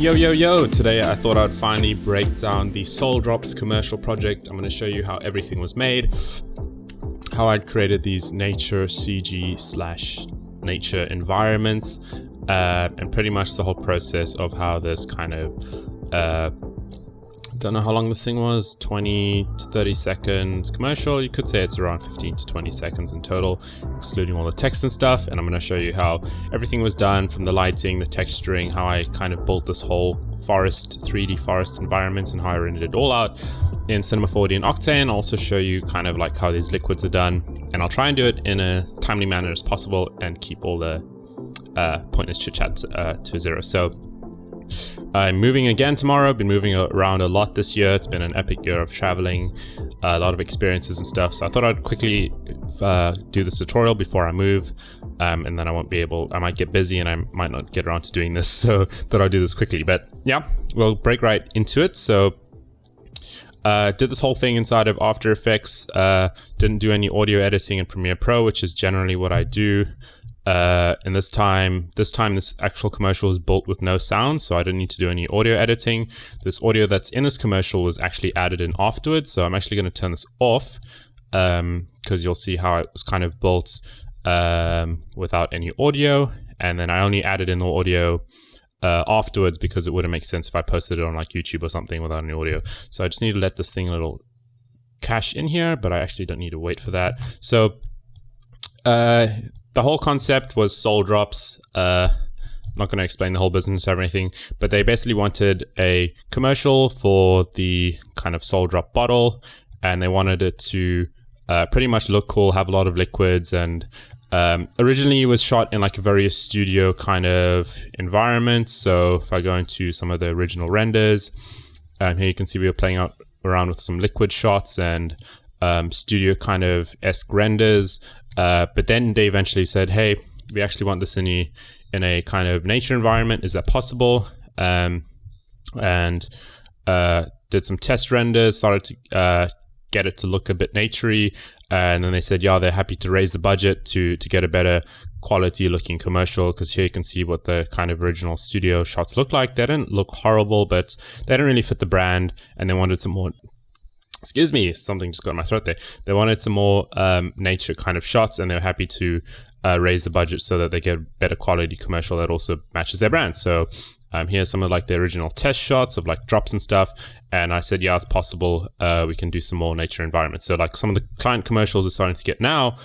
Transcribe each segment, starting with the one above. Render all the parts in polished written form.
Yo, yo, yo! Today I thought I'd finally break down the Soul Drops commercial project. I'm going to show you how everything was made, how I'd created these nature CG / nature environments, and pretty much the whole process of how this kind of, don't know how long this thing was, 20 to 30 seconds commercial. You could say it's around 15 to 20 seconds in total, excluding all the text and stuff. And I'm going to show you how everything was done, from the lighting, the texturing, how I kind of built this whole forest, 3D forest environment, and how I rendered it all out in Cinema 4D and Octane. I'll also show you kind of like how these liquids are done, and I'll try and do it in a timely manner as possible and keep all the pointless chit chat to zero. So I'm moving again tomorrow. Been moving around a lot this year. It's been an epic year of traveling, a lot of experiences and stuff. So I thought I'd quickly do this tutorial before I move, and then I might get busy and I might not get around to doing this. So thought I'd do this quickly. But yeah, we'll break right into it. So did this whole thing inside of After Effects. Didn't do any audio editing in Premiere Pro, which is generally what I do. And this time this actual commercial was built with no sound, so I didn't need to do any audio editing. This audio that's in this commercial was actually added in afterwards, so I'm actually going to turn this off, because you'll see how it was kind of built without any audio, and then I only added in the audio afterwards because it wouldn't make sense if I posted it on like YouTube or something without any audio. So I just need to let this thing a little cache in here, but I actually don't need to wait for that. So the whole concept was Soul Drops. I'm not going to explain the whole business or anything, but they basically wanted a commercial for the kind of Soul Drop bottle, and they wanted it to pretty much look cool, have a lot of liquids, and originally it was shot in like a very studio kind of environment. So if I go into some of the original renders, here you can see we were playing around with some liquid shots and studio kind of esque renders. But then they eventually said, hey, we actually want this in a kind of nature environment. Is that possible? And did some test renders, started to get it to look a bit naturey. And then they said, yeah, they're happy to raise the budget to get a better quality looking commercial, because here you can see what the kind of original studio shots look like. They didn't look horrible, but they didn't really fit the brand, and they wanted some more... Excuse me, something just got in my throat there. They wanted some more nature kind of shots, and they were happy to raise the budget so that they get better quality commercial that also matches their brand. So here's some of like the original test shots of like drops and stuff. And I said, yeah, it's possible. We can do some more nature environments. So like some of the client commercials we're starting to get now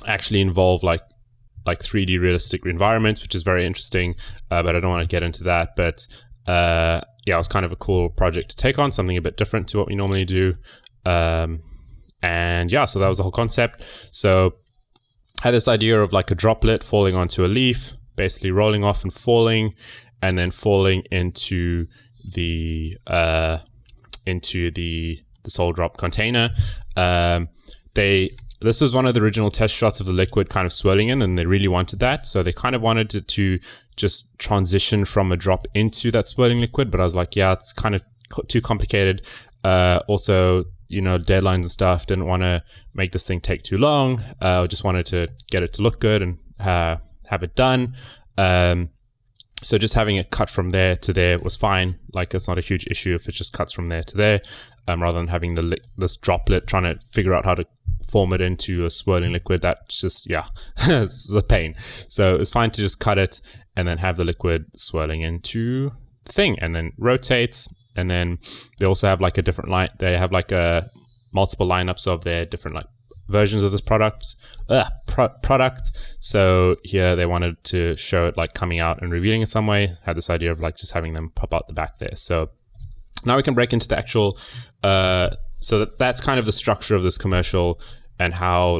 actually involve like 3D realistic environments, which is very interesting. But I don't want to get into that. But yeah, it was kind of a cool project to take on, something a bit different to what we normally do. And yeah, so that was the whole concept. So I had this idea of like a droplet falling onto a leaf, basically rolling off and falling, and then falling into the Soul Drop container. This was one of the original test shots of the liquid kind of swirling in, and they really wanted that. So they kind of wanted it to just transition from a drop into that swirling liquid. But I was like, yeah, it's kind of too complicated. Also, you know, deadlines and stuff, didn't want to make this thing take too long. I just wanted to get it to look good and have it done. So just having it cut from there to there was fine. Like, it's not a huge issue if it just cuts from there to there, rather than having this droplet trying to figure out how to form it into a swirling liquid. That's just, yeah, it's a pain. So it's fine to just cut it and then have the liquid swirling into the thing, and then rotates. And then they also have like a different light. They have like multiple lineups of their different like versions of this product. So here they wanted to show it like coming out and revealing in some way. Had this idea of like just having them pop out the back there. So now we can break into the actual, so that's kind of the structure of this commercial, and how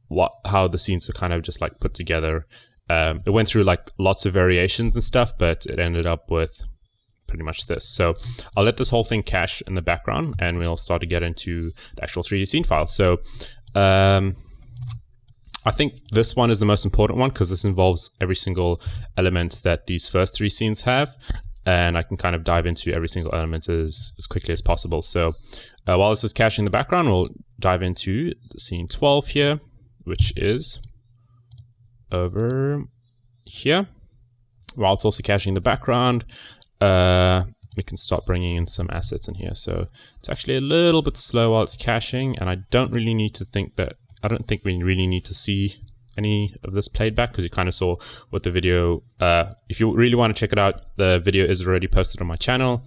the scenes were kind of just like put together. It went through like lots of variations and stuff, but it ended up with pretty much this. So I'll let this whole thing cache in the background, and we'll start to get into the actual 3D scene file. So I think this one is the most important one, because this involves every single element that these first three scenes have, and I can kind of dive into every single element as quickly as possible. So while this is caching in the background, we'll dive into the scene 12 here, which is over here. while it's also caching the background, we can start bringing in some assets in here. So it's actually a little bit slow while it's caching, and I don't really need to think that, I don't think we really need to see any of this played back, because you kind of saw what the video, if you really want to check it out, the video is already posted on my channel.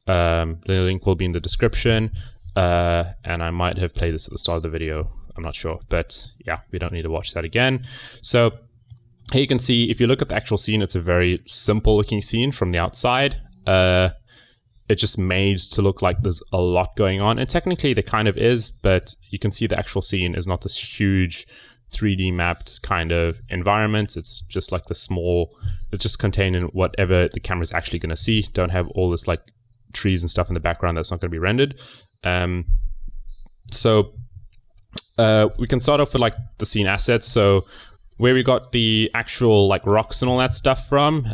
The link will be in the description, and I might have played this at the start of the video, I'm not sure, but yeah, we don't need to watch that again. So here you can see, if you look at the actual scene, it's a very simple looking scene from the outside. It's just made to look like there's a lot going on, and technically there kind of is, but you can see the actual scene is not this huge 3D mapped kind of environment. It's just like the small, it's just contained in whatever the camera's actually going to see. Don't have all this like trees and stuff in the background that's not going to be rendered. So we can start off with like the scene assets. So where we got the actual like rocks and all that stuff from.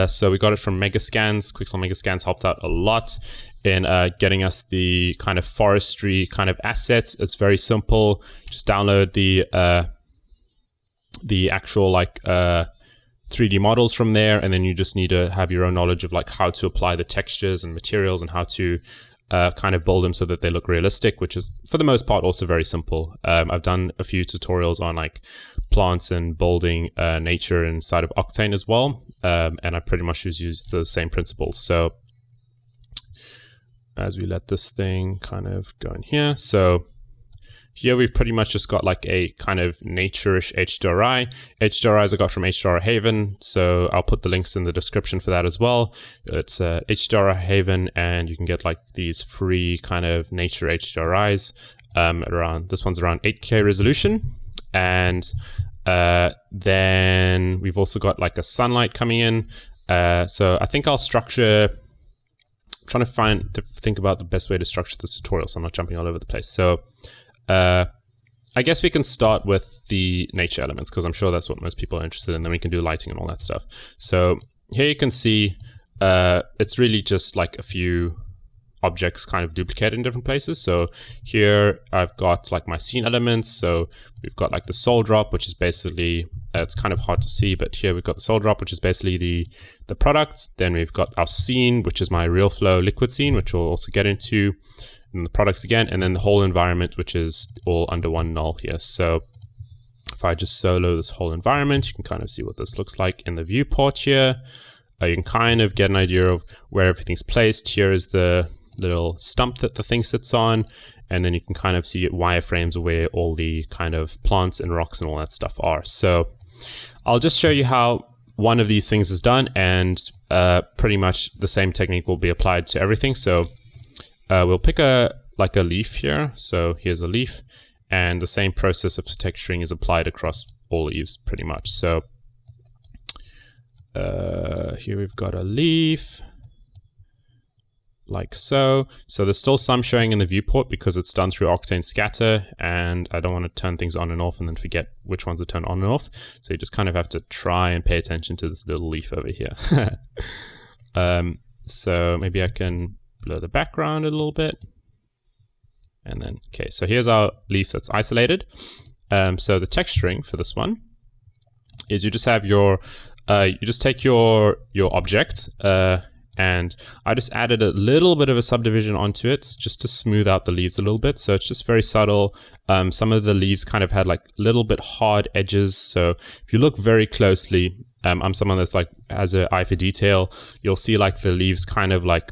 So we got it from Megascans. Quixel Megascans helped out a lot in getting us the kind of forestry kind of assets. It's very simple. Just download the actual like 3D models from there, and then you just need to have your own knowledge of like how to apply the textures and materials and how to kind of build them so that they look realistic, which is for the most part also very simple. I've done a few tutorials on like plants and building nature inside of Octane as well, and I pretty much just use the same principles. So as we let this thing kind of go in here, so here we've pretty much just got like a kind of nature-ish HDRI. HDRIs I got from HDRI Haven, so I'll put the links in the description for that as well. It's HDRI Haven, and you can get like these free kind of nature HDRIs around, this one's around 8K resolution. And then we've also got like a sunlight coming in. So I think I'll structure, I'm trying to think about the best way to structure this tutorial so I'm not jumping all over the place. So I guess we can start with the nature elements, because I'm sure that's what most people are interested in. Then we can do lighting and all that stuff. So here you can see it's really just like a few objects kind of duplicated in different places. So here I've got like my scene elements. So we've got like the soul drop, which is basically, it's kind of hard to see, but here we've got the soul drop, which is basically the product. Then we've got our scene, which is my Realflow liquid scene, which we'll also get into. And the products again, and then the whole environment, which is all under one null here. So if I just solo this whole environment, you can kind of see what this looks like in the viewport here. You can kind of get an idea of where everything's placed. Here is the little stump that the thing sits on, and then you can kind of see wireframes of where all the kind of plants and rocks and all that stuff are. So I'll just show you how one of these things is done, and pretty much the same technique will be applied to everything. So we'll pick a leaf here. So here's a leaf, and the same process of texturing is applied across all leaves pretty much. So here we've got a leaf like so. So there's still some showing in the viewport because it's done through Octane Scatter, and I don't want to turn things on and off and then forget which ones to turn on and off. So you just kind of have to try and pay attention to this little leaf over here. So maybe I can blur the background a little bit. And then, okay, so here's our leaf that's isolated. So the texturing for this one is you just have your, you just take your object, and I just added a little bit of a subdivision onto it just to smooth out the leaves a little bit. So it's just very subtle. Some of the leaves kind of had like a little bit hard edges. So if you look very closely, I'm someone that's like has an eye for detail. You'll see like the leaves kind of like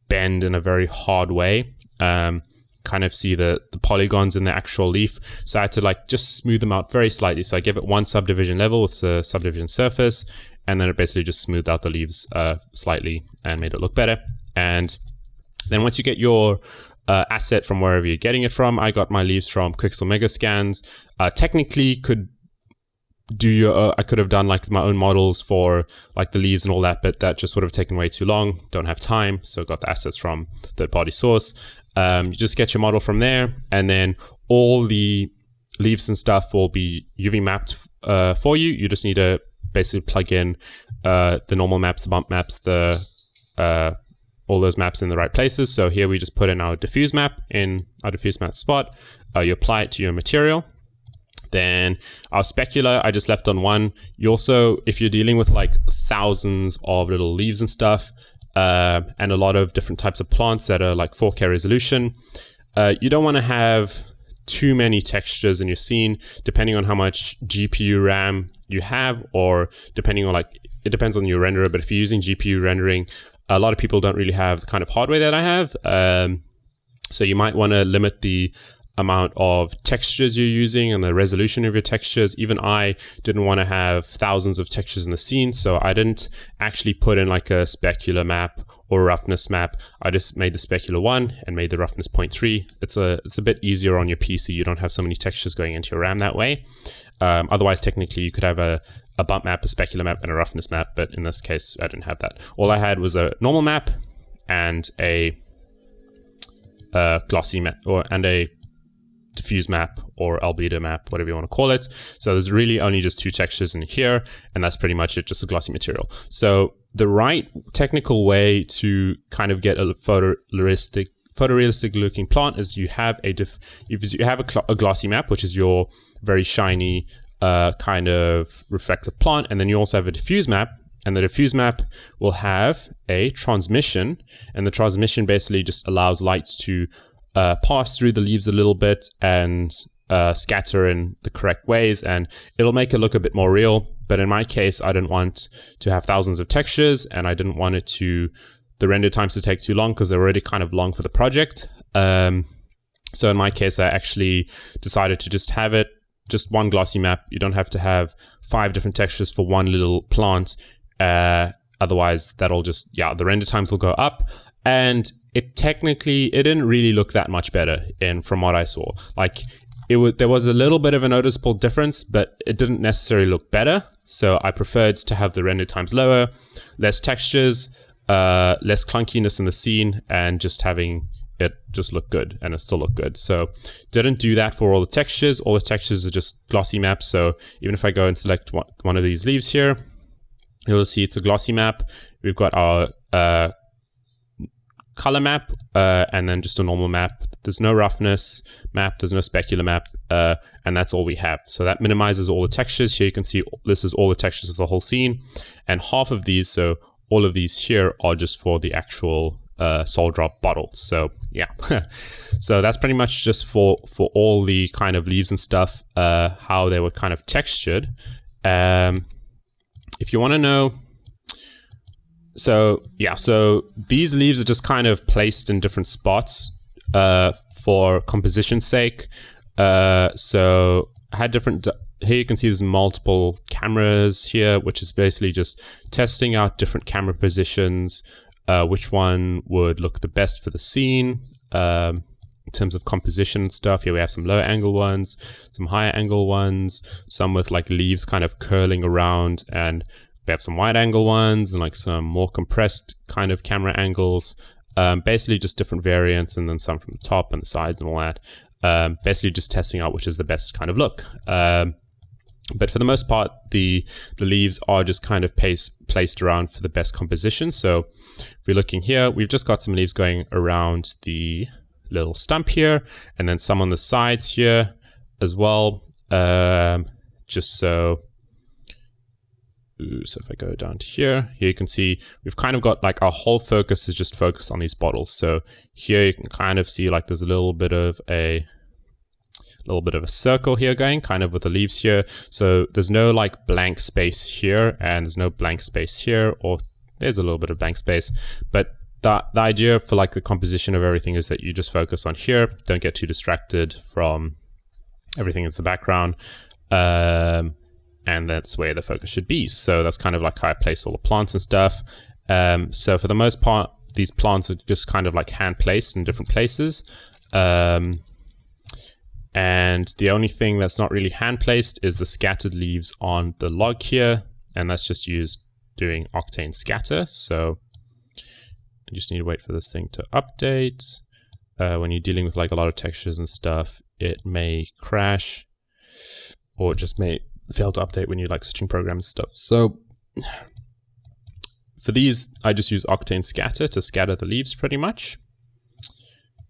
bend in a very hard way. Kind of see the polygons in the actual leaf. So I had to like just smooth them out very slightly. So I gave it one subdivision level with the subdivision surface, and then it basically just smoothed out the leaves slightly and made it look better. And then once you get your asset from wherever you're getting it from, I got my leaves from Quixel Megascans. Technically could do I could have done like my own models for like the leaves and all that, but that just would have taken way too long. Don't have time, so got the assets from third-party source. You just get your model from there, and then all the leaves and stuff will be UV mapped for you. You just need to basically plug in the normal maps, the bump maps, the all those maps in the right places. So here we just put in our diffuse map in our diffuse map spot. You apply it to your material. Then our specular, I just left on 1. You also, if you're dealing with like thousands of little leaves and stuff, and a lot of different types of plants that are like 4K resolution, you don't want to have too many textures in your scene, depending on how much GPU RAM you have, or depending on it depends on your renderer. But if you're using GPU rendering, a lot of people don't really have the kind of hardware that I have. So you might want to limit the amount of textures you're using and the resolution of your textures. Even I didn't want to have thousands of textures in the scene, so I didn't actually put in like a specular map or a roughness map. I just made the specular 1 and made the roughness 0.3. It's a bit easier on your PC. You don't have so many textures going into your RAM that way. Otherwise, technically, you could have a bump map, a specular map, and a roughness map, but in this case, I didn't have that. All I had was a normal map and a glossy map, and a diffuse map or albedo map, whatever you want to call it. So there's really only just 2 textures in here, and that's pretty much it, just a glossy material. So the right technical way to kind of get a photorealistic looking plant is you have a glossy map, which is your very shiny kind of reflective plant, and then you also have a diffuse map, and the diffuse map will have a transmission, and the transmission basically just allows lights to pass through the leaves a little bit and scatter in the correct ways, and it'll make it look a bit more real. But in my case, I didn't want to have thousands of textures, and I didn't want the render times to take too long because they're already kind of long for the project. So in my case, I actually decided to just have it just one glossy map. You don't have to have 5 different textures for one little plant. Otherwise, that'll just, the render times will go up. And it didn't really look that much better from what I saw. Like there was a little bit of a noticeable difference, but it didn't necessarily look better. So I preferred to have the render times lower, less textures, less clunkiness in the scene, and just having it just look good, and it still looked good. So didn't do that for all the textures. All the textures are just glossy maps. So even if I go and select one of these leaves here, you'll see it's a glossy map. We've got our color map, and then just a normal map. There's no roughness map, there's no specular map, and that's all we have. So that minimizes all the textures. Here you can see this is all the textures of the whole scene, and half of these, so all of these here, are just for the actual soul drop bottle. So yeah, so that's pretty much just for all the kind of leaves and stuff, how they were kind of textured. If you want to know, so these leaves are just kind of placed in different spots for composition's sake. So I had different, here you can see there's multiple cameras here, which is basically just testing out different camera positions, which one would look the best for the scene in terms of composition and stuff. Here we have some lower angle ones, some higher angle ones, some with like leaves kind of curling around, and we have some wide angle ones and like some more compressed kind of camera angles. Basically just different variants, and then some from the top and the sides and all that. Basically just testing out which is the best kind of look. But for the most part, the leaves are just kind of placed around for the best composition. So if we're looking here, we've just got some leaves going around the little stump here, and then some on the sides here as well. Just so if I go down to here you can see we've kind of got like our whole focus is just focused on these bottles. So here you can kind of see like there's a little bit of a circle here going kind of with the leaves here. So there's no like blank space here, and there's no blank space here, or there's a little bit of blank space. But the idea for like the composition of everything is that you just focus on here, don't get too distracted from everything in the background. And that's where the focus should be. So that's kind of like how I place all the plants and stuff. So for the most part, these plants are just kind of like hand placed in different places. And the only thing that's not really hand placed is the scattered leaves on the log here. And that's just used doing Octane scatter. So I just need to wait for this thing to update. When you're dealing with like a lot of textures and stuff, it may crash, or it just may fail to update when you're like switching programs and stuff. So for these, I just use Octane scatter to scatter the leaves pretty much.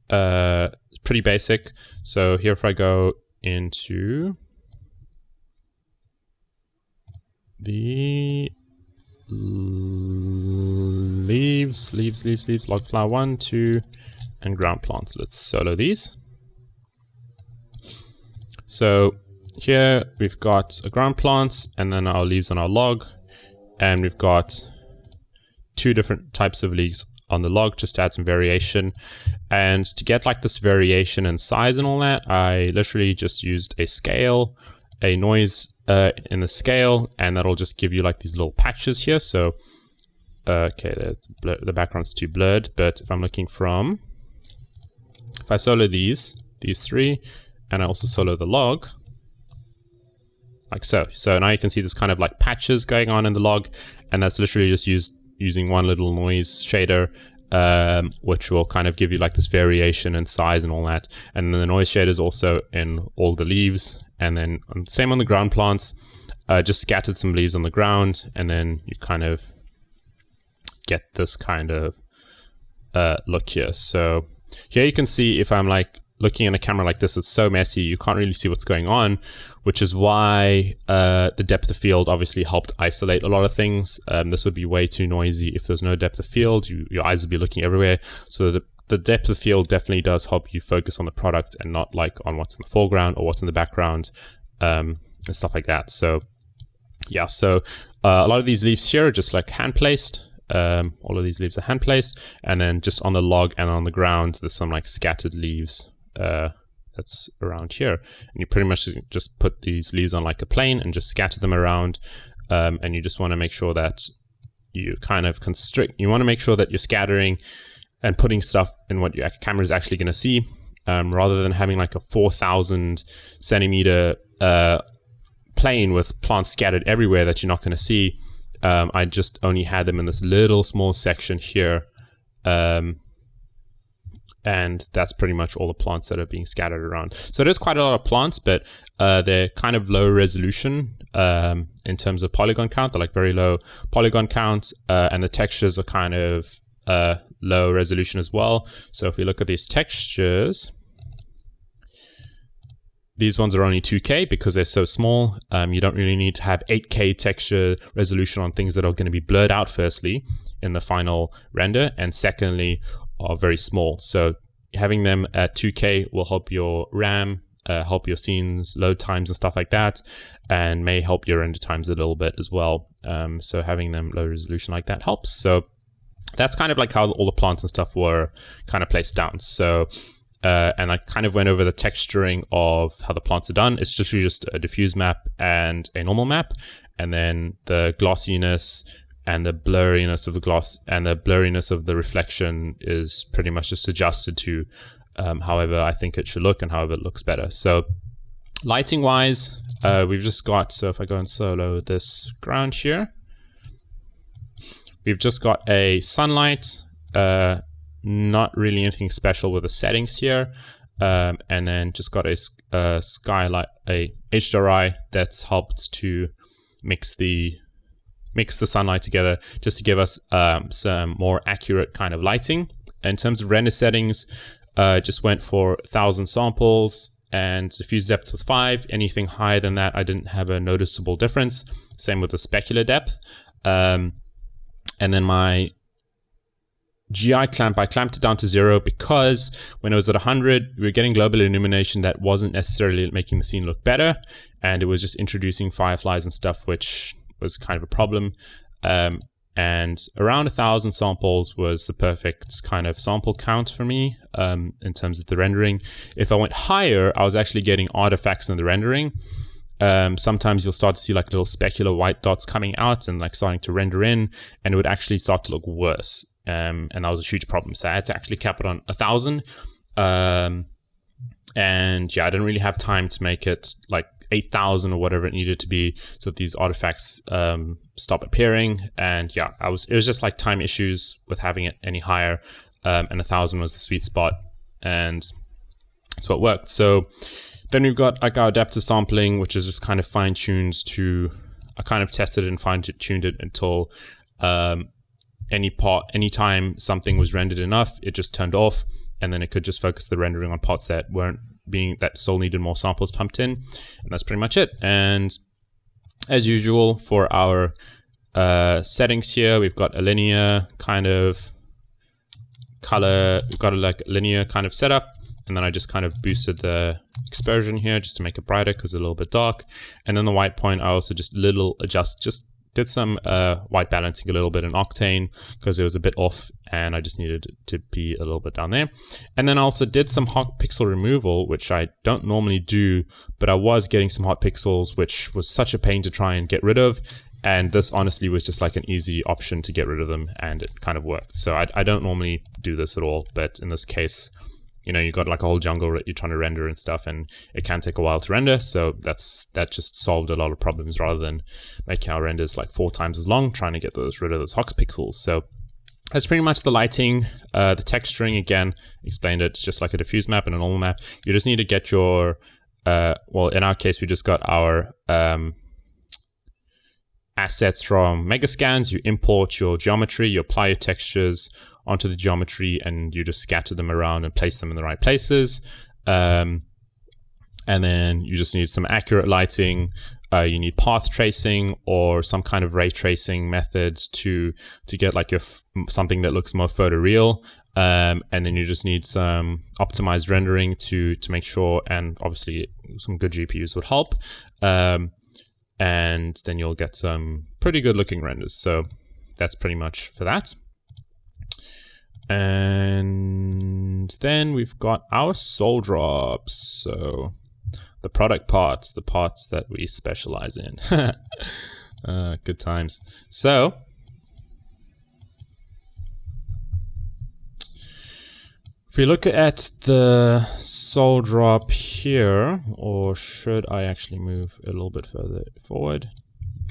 Pretty basic. So here if I go into the leaves, log flower 1, 2, and ground plants. Let's solo these. So here we've got a ground plants and then our leaves on our log, and we've got 2 different types of leaves on the log just to add some variation. And to get like this variation in size and all that, I literally just used a scale, a noise in the scale, and that'll just give you like these little patches here. So okay, the background's too blurred, but if I'm looking from, if I solo these 3, and I also solo the log, like so. So now you can see this kind of like patches going on in the log, and that's literally just using one little noise shader, which will kind of give you like this variation in size and all that. And then the noise shader is also in all the leaves, and then same on the ground plants. Just scattered some leaves on the ground, and then you kind of get this kind of look here. So here you can see if I'm like looking at a camera like this, it's so messy, you can't really see what's going on, which is why the depth of field obviously helped isolate a lot of things. This would be way too noisy if there's no depth of field. Your eyes would be looking everywhere. So the depth of field definitely does help you focus on the product and not like on what's in the foreground or what's in the background, and stuff like that. So yeah, so a lot of these leaves here are just like hand placed. All of these leaves are hand placed, and then just on the log and on the ground, there's some like scattered leaves that's around here, and you pretty much just put these leaves on like a plane and just scatter them around, and you just want to make sure that you kind of you want to make sure that you're scattering and putting stuff in what your camera is actually going to see, rather than having like a 4,000 centimeter plane with plants scattered everywhere that you're not going to see. I just only had them in this little small section here, and that's pretty much all the plants that are being scattered around. So there's quite a lot of plants, but they're kind of low resolution in terms of polygon count. They're like very low polygon count, and the textures are kind of low resolution as well. So if we look at these textures, these ones are only 2K because they're so small. You don't really need to have 8K texture resolution on things that are going to be blurred out, firstly, in the final render, and secondly, are very small. So having them at 2K will help your RAM, help your scenes load times and stuff like that, and may help your render times a little bit as well. So having them low resolution like that helps. So that's kind of like how all the plants and stuff were kind of placed down. So and I kind of went over the texturing of how the plants are done. It's literally just a diffuse map and a normal map, and then the glossiness and the blurriness of the gloss and the blurriness of the reflection is pretty much just adjusted to however I think it should look and however it looks better. So lighting wise, we've just got, so if I go and solo this ground here, we've just got a sunlight, not really anything special with the settings here, and then just got a skylight, a HDRI that's helped to mix the sunlight together just to give us some more accurate kind of lighting. In terms of render settings, just went for 1,000 samples and diffuse depth with 5. Anything higher than that, I didn't have a noticeable difference. Same with the specular depth. And then my GI clamp, I clamped it down to 0 because when it was at 100, we were getting global illumination that wasn't necessarily making the scene look better, and it was just introducing fireflies and stuff, which was kind of a problem. And around 1,000 samples was the perfect kind of sample count for me in terms of the rendering. If I went higher, I was actually getting artifacts in the rendering. Sometimes you'll start to see like little specular white dots coming out and like starting to render in, and it would actually start to look worse. And that was a huge problem. So I had to actually cap it on 1,000. And yeah, I didn't really have time to make it like 8,000 or whatever it needed to be so that these artifacts stop appearing. And yeah, it was just like time issues with having it any higher. And 1,000 was the sweet spot, and that's what worked. So then we've got like our adaptive sampling, which is just kind of fine-tuned to, I kind of tested it and fine-tuned it until anytime something was rendered enough, it just turned off, and then it could just focus the rendering on parts that still needed more samples pumped in, and that's pretty much it. And as usual, for our settings here, we've got a linear kind of color. We've got a like linear kind of setup, and then I just kind of boosted the exposure here just to make it brighter because it's a little bit dark. And then the white point, I also just did some white balancing a little bit in Octane because it was a bit off and I just needed it to be a little bit down there. And then I also did some hot pixel removal, which I don't normally do, but I was getting some hot pixels, which was such a pain to try and get rid of. And this honestly was just like an easy option to get rid of them, and it kind of worked. So I don't normally do this at all, but in this case, you know, you got like a whole jungle that you're trying to render and stuff, and it can take a while to render. So that just solved a lot of problems rather than making our renders like 4 times as long trying to get rid of those hot pixels. So that's pretty much the lighting. The texturing, again, explained it. It's just like a diffuse map and a normal map. You just need to get your, well, in our case, we just got our assets from Megascans. You import your geometry, you apply your textures onto the geometry, and you just scatter them around and place them in the right places. And then you just need some accurate lighting. You need path tracing or some kind of ray tracing methods to get like something that looks more photoreal. And then you just need some optimized rendering to make sure, and obviously some good GPUs would help. And then you'll get some pretty good looking renders. So that's pretty much for that. And then we've got our soul drops. So the product parts, the parts that we specialize in. Good times. So if we look at the soul drop here, or should I actually move a little bit further forward?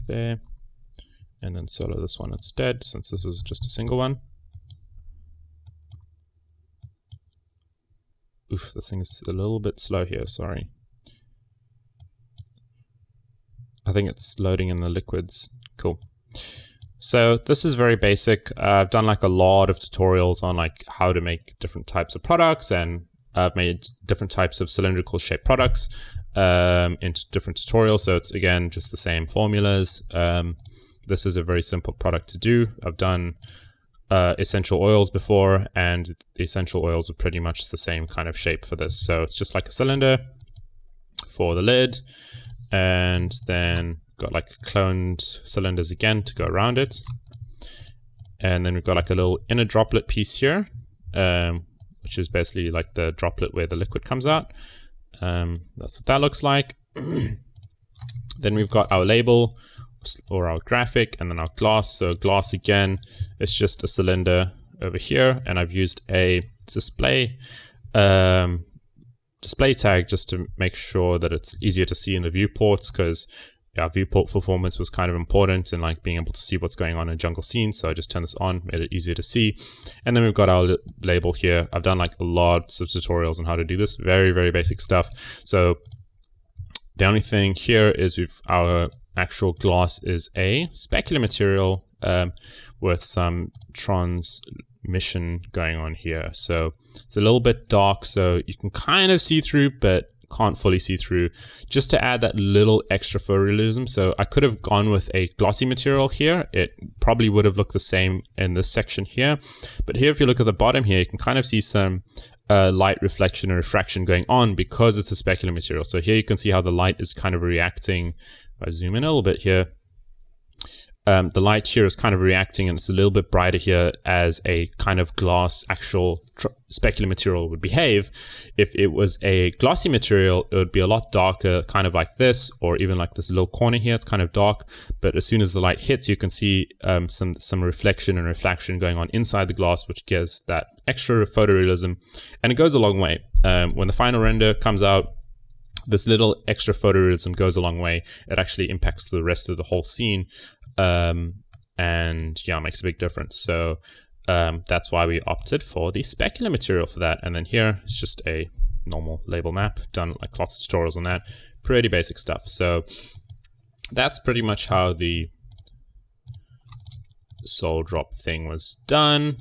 There. And then solo this one instead, since this is just a single one. Oof, this thing is a little bit slow here, sorry. I think it's loading in the liquids. Cool. So this is very basic. I've done like a lot of tutorials on like how to make different types of products, and I've made different types of cylindrical shaped products into different tutorials. So it's again just the same formulas. This is a very simple product to do. I've done essential oils before, and the essential oils are pretty much the same kind of shape for this. So it's just like a cylinder for the lid, and then got like cloned cylinders again to go around it. And then we've got like a little inner droplet piece here, which is basically like the droplet where the liquid comes out. That's what that looks like. Then we've got our label or our graphic, and then our glass. So glass again, it's just a cylinder over here, and I've used a display tag just to make sure that it's easier to see in the viewports, because viewport performance was kind of important and like being able to see what's going on in a jungle scene. So I just turned this on, made it easier to see. And then we've got our label here. I've done like lots of tutorials on how to do this. Very, very basic stuff. So the only thing here is our actual gloss is a specular material with some transmission going on here. So it's a little bit dark, so you can kind of see through, but can't fully see through, just to add that little extra photorealism. So I could have gone with a glossy material here. It probably would have looked the same in this section here. But here, if you look at the bottom here, you can kind of see some light reflection and refraction going on because it's a specular material. So here you can see how the light is kind of reacting. If I zoom in a little bit here, the light here is kind of reacting, and it's a little bit brighter here as a kind of glass actual specular material would behave. If it was a glossy material, it would be a lot darker, kind of like this, or even like this little corner here. It's kind of dark, but as soon as the light hits, you can see some reflection and refraction going on inside the glass, which gives that extra photorealism, and it goes a long way. When the final render comes out, this little extra photorealism goes a long way. It actually impacts the rest of the whole scene. And yeah, it makes a big difference. So that's why we opted for the specular material for that. And then here it's just a normal label map, done like lots of tutorials on that. Pretty basic stuff. So that's pretty much how the soul drop thing was done.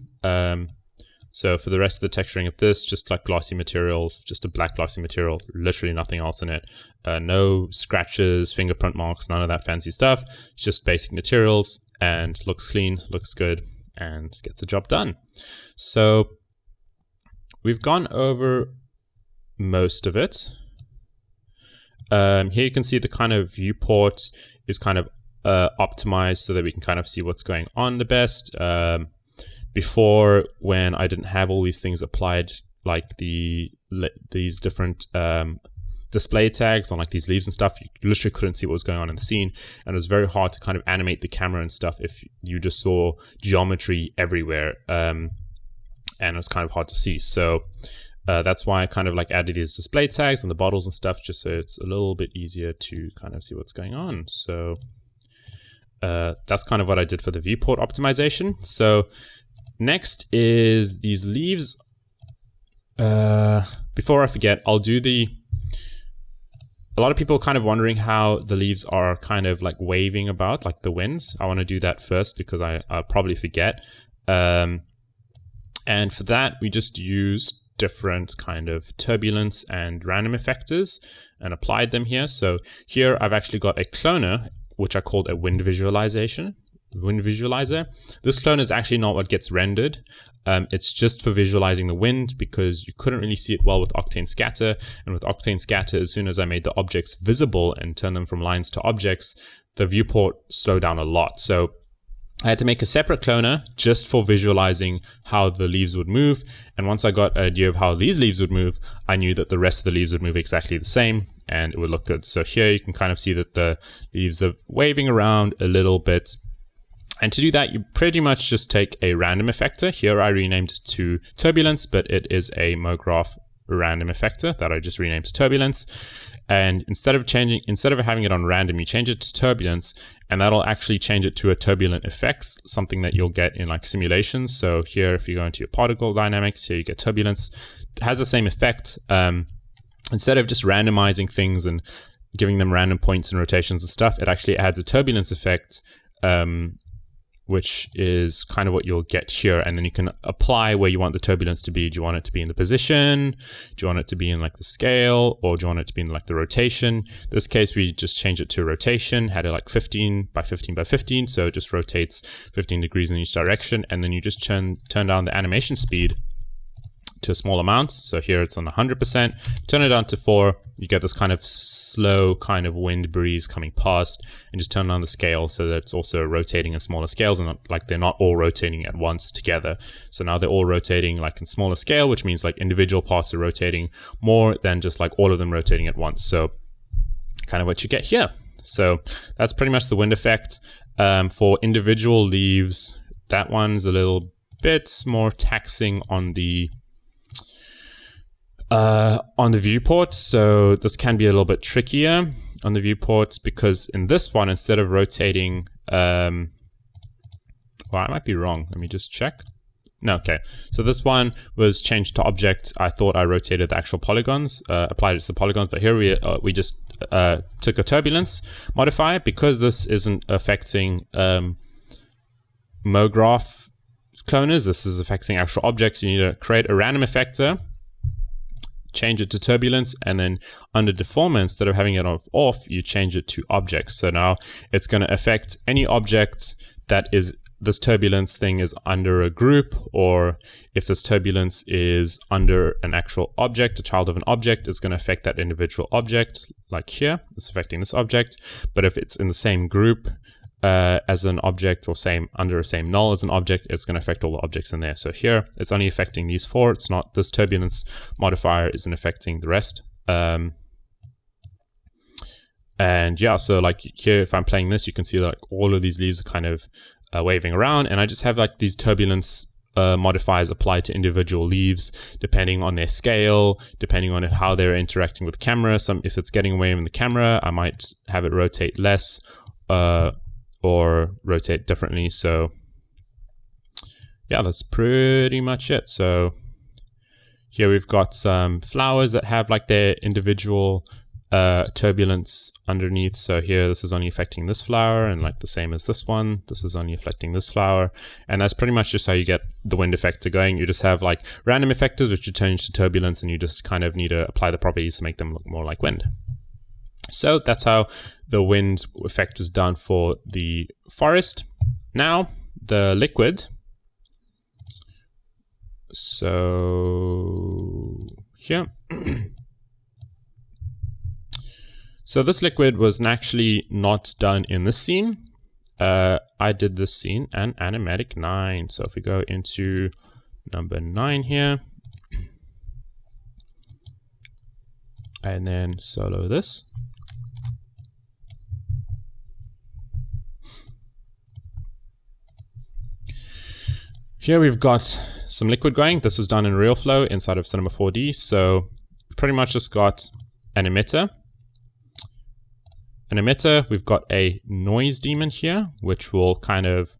So for the rest of the texturing of this, just like glossy materials, just a black glossy material, literally nothing else in it. No scratches, fingerprint marks, none of that fancy stuff. It's just basic materials and looks clean, looks good, and gets the job done. So we've gone over most of it. Here you can see the kind of viewport is kind of optimized so that we can kind of see what's going on the best. Before, when I didn't have all these things applied, like these different display tags on like these leaves and stuff, you literally couldn't see what was going on in the scene, and it was very hard to kind of animate the camera and stuff if you just saw geometry everywhere, and it was kind of hard to see. So that's why I kind of like added these display tags on the bottles and stuff, just so it's a little bit easier to kind of see what's going on. So that's kind of what I did for the viewport optimization. So next is these leaves. Before I forget, I'll do a lot of people are kind of wondering how the leaves are kind of like waving about, like the winds. I want to do that first because I'll probably forget. And for that, we just use different kind of turbulence and random effectors and applied them here. So here I've actually got a cloner, which I called a wind visualizer. This clone is actually not what gets rendered. It's just for visualizing the wind, because you couldn't really see it well with Octane Scatter. And with Octane Scatter, as soon as I made the objects visible and turned them from lines to objects, the viewport slowed down a lot. So I had to make a separate cloner just for visualizing how the leaves would move. And once I got an idea of how these leaves would move, I knew that the rest of the leaves would move exactly the same and it would look good. So here you can kind of see that the leaves are waving around a little bit. And to do that, you pretty much just take a random effector. Here I renamed it to turbulence, but it is a MoGraph random effector that I just renamed to turbulence. And instead of having it on random, you change it to turbulence, and that'll actually change it to a turbulent effects, something that you'll get in like simulations. So here, if you go into your particle dynamics, here you get turbulence. It has the same effect. Instead of just randomizing things and giving them random points and rotations and stuff, it actually adds a turbulence effect, which is kind of what you'll get here. And then you can apply where you want the turbulence to be. Do you want it to be in the position? Do you want it to be in like the scale? Or do you want it to be in like the rotation? In this case, we just changed it to rotation, had it like 15 by 15 by 15. So it just rotates 15 degrees in each direction. And then you just turn down the animation speed to a small amount. So here it's on 100%, turn it down to 4, you get this kind of slow kind of wind breeze coming past, and just turn down the scale so that it's also rotating in smaller scales and not, like they're not all rotating at once together. So now they're all rotating like in smaller scale, which means like individual parts are rotating more than just like all of them rotating at once. So kind of what you get here. So that's pretty much the wind effect. For individual leaves, that one's a little bit more taxing on the viewport, so this can be a little bit trickier on the viewports, because in this one, instead of rotating, well, I might be wrong. Let me just check. No, okay. So this one was changed to object. I thought I rotated the actual polygons, applied it to the polygons, but here we just took a turbulence modifier. Because this isn't affecting MoGraph cloners, this is affecting actual objects. You need to create a random effector, change it to turbulence, and then under deformer, instead of having it off, you change it to objects. So now it's going to affect any object that is this turbulence thing is under a group, or if this turbulence is under an actual object, a child of an object, it's going to affect that individual object. Like here, it's affecting this object. But if it's in the same group as an object, or under a same null as an object, it's going to affect all the objects in there. So here it's only affecting these 4. It's not, this turbulence modifier isn't affecting the rest. And yeah, so like here, if I'm playing this, you can see like all of these leaves are kind of waving around, and I just have like these turbulence modifiers applied to individual leaves depending on their scale, depending on how they're interacting with the camera. If it's getting away from the camera, I might have it rotate less, or rotate differently. So yeah, that's pretty much it. So here we've got some flowers that have like their individual turbulence underneath. So here, this is only affecting this flower, and like the same as this one, this is only affecting this flower. And that's pretty much just how you get the wind effector going. You just have like random effectors, which you change to turbulence, and you just kind of need to apply the properties to make them look more like wind. So that's how the wind effect was done for the forest. Now, the liquid. So here. So this liquid was actually not done in this scene. I did this scene and animatic 9. So if we go into number 9 here, and then solo this. Here we've got some liquid going. This was done in Realflow inside of Cinema 4D. So pretty much just got an emitter. An emitter, we've got a noise daemon here, which will kind of,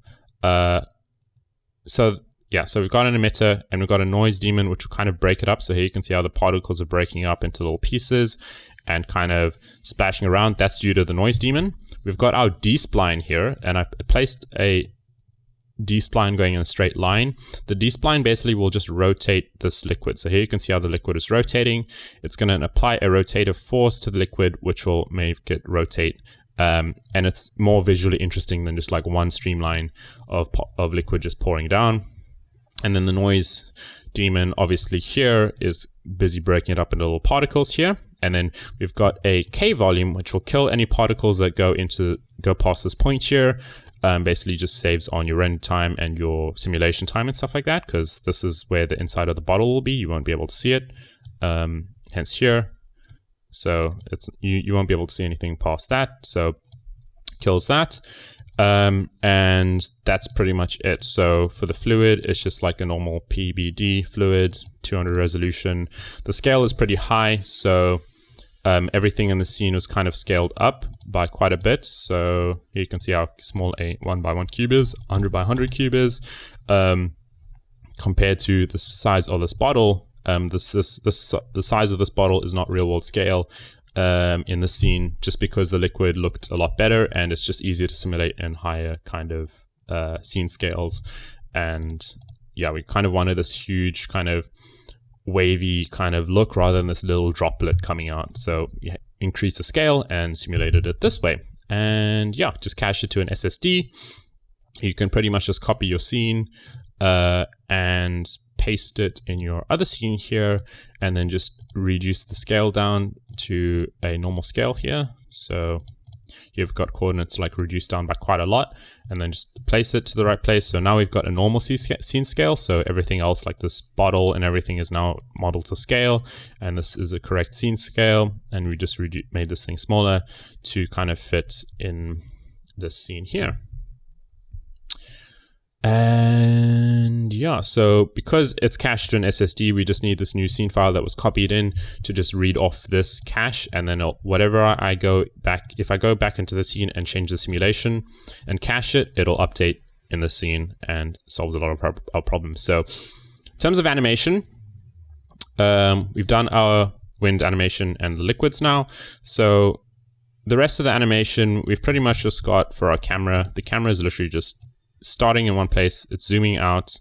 so we've got an emitter and we've got a noise daemon, which will kind of break it up. So here you can see how the particles are breaking up into little pieces and kind of splashing around. That's due to the noise daemon. We've got our D-spline here, and I placed a D-spline going in a straight line. The D-spline basically will just rotate this liquid. So here you can see how the liquid is rotating. It's going to apply a rotative force to the liquid, which will make it rotate. And it's more visually interesting than just like one streamline of liquid just pouring down. And then the noise daemon, obviously here, is busy breaking it up into little particles here. And then we've got a K volume, which will kill any particles that go past this point here. Basically just saves on your render time and your simulation time and stuff like that, because this is where the inside of the bottle will be. You won't be able to see it, hence here. So you won't be able to see anything past that. So kills that. And that's pretty much it. So for the fluid, it's just like a normal PBD fluid, 200 resolution. The scale is pretty high, so everything in the scene was kind of scaled up by quite a bit. So here you can see how small a 1x1 cube is, 100 by 100 cube is, compared to the size of this bottle. The size of this bottle is not real world scale in the scene, just because the liquid looked a lot better and it's just easier to simulate in higher kind of scene scales. And yeah, we kind of wanted this huge kind of wavy kind of look rather than this little droplet coming out. So yeah, increase the scale and simulated it this way. And yeah, just cache it to an SSD. You can pretty much just copy your scene and paste it in your other scene here, and then just reduce the scale down to a normal scale here. So you've got coordinates like reduced down by quite a lot, and then just place it to the right place. So now we've got a normal scene scale. So everything else like this bottle and everything is now modeled to scale, and this is a correct scene scale. And we just made this thing smaller to kind of fit in this scene here. And yeah, so because it's cached to an SSD, we just need this new scene file that was copied in to just read off this cache, and then whatever I go back, if I go back into the scene and change the simulation and cache it, it'll update in the scene and solves a lot of our problems. So in terms of animation, we've done our wind animation and the liquids now. So the rest of the animation, we've pretty much just got for our camera. The camera is literally just starting in one place, it's zooming out,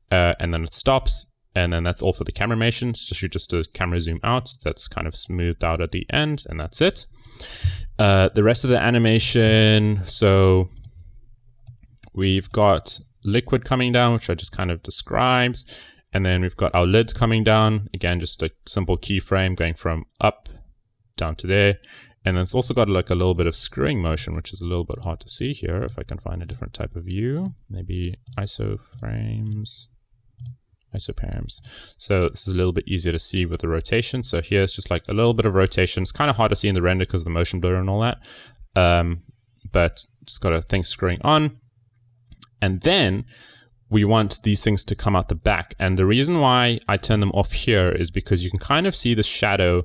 and then it stops, and then that's all for the camera animation. So just a camera zoom out, that's kind of smoothed out at the end, and that's it. The rest of the animation, so we've got liquid coming down, which I just kind of describes, and then we've got our lids coming down, again just a simple keyframe going from up down to there. And then it's also got like a little bit of screwing motion, which is a little bit hard to see here. If I can find a different type of view, maybe isoframes, isoparams. So this is a little bit easier to see with the rotation. So here it's just like a little bit of rotation. It's kind of hard to see in the render because of the motion blur and all that. But it's got a thing screwing on. And then we want these things to come out the back. And the reason why I turn them off here is because you can kind of see the shadow,